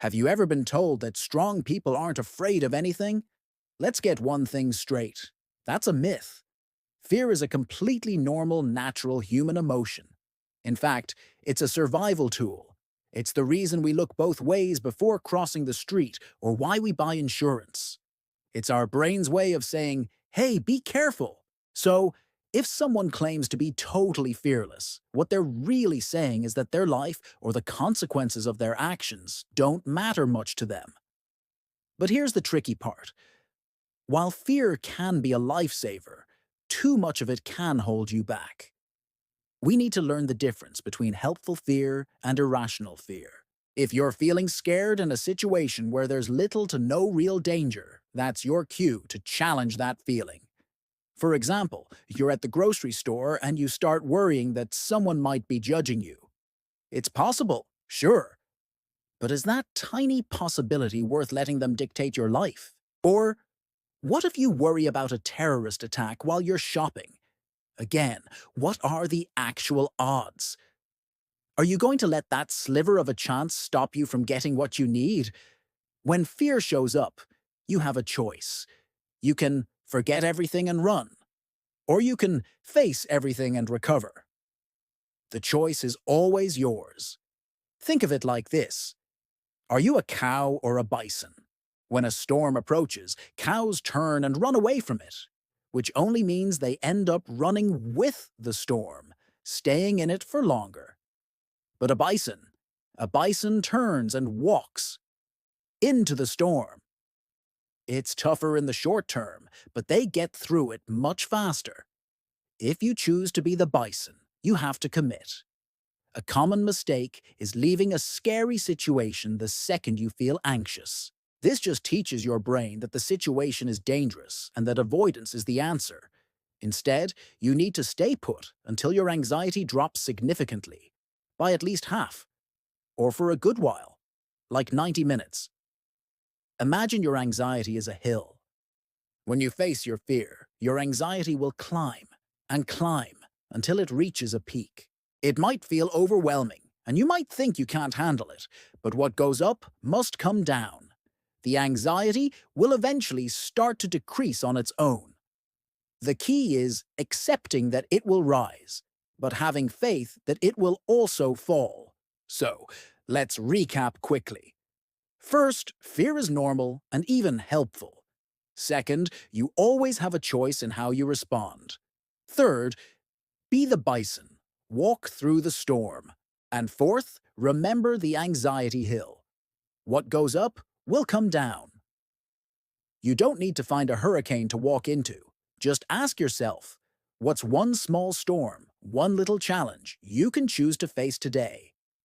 Have you ever been told that strong people aren't afraid of anything? Let's get one thing straight. That's a myth. Fear is a completely normal, natural human emotion. In fact, it's a survival tool. It's the reason we look both ways before crossing the street or why we buy insurance. It's our brain's way of saying, hey, be careful. So, if someone claims to be totally fearless, what they're really saying is that their life or the consequences of their actions don't matter much to them. But here's the tricky part. While fear can be a lifesaver, too much of it can hold you back. We need to learn the difference between helpful fear and irrational fear. If you're feeling scared in a situation where there's little to no real danger, that's your cue to challenge that feeling. For example, you're at the grocery store and you start worrying that someone might be judging you. It's possible, sure, but is that tiny possibility worth letting them dictate your life? Or what if you worry about a terrorist attack while you're shopping? Again, what are the actual odds? Are you going to let that sliver of a chance stop you from getting what you need? When fear shows up, you have a choice. You can forget everything and run, or you can face everything and recover. The choice is always yours. Think of it like this. Are you a cow or a bison? When a storm approaches, cows turn and run away from it, which only means they end up running with the storm, staying in it for longer. But a bison turns and walks into the storm. It's tougher in the short term, but they get through it much faster. If you choose to be the bison, you have to commit. A common mistake is leaving a scary situation the second you feel anxious. This just teaches your brain that the situation is dangerous and that avoidance is the answer. Instead, you need to stay put until your anxiety drops significantly, by at least half, or for a good while, like 90 minutes. Imagine your anxiety is a hill. When you face your fear, your anxiety will climb and climb until it reaches a peak. It might feel overwhelming, and you might think you can't handle it, but what goes up must come down. The anxiety will eventually start to decrease on its own. The key is accepting that it will rise, but having faith that it will also fall. So, let's recap quickly. First, fear is normal and even helpful. Second, you always have a choice in how you respond. Third, be the bison. Walk through the storm. And fourth, remember the anxiety hill. What goes up will come down. You don't need to find a hurricane to walk into. Just ask yourself, what's one small storm, one little challenge you can choose to face today?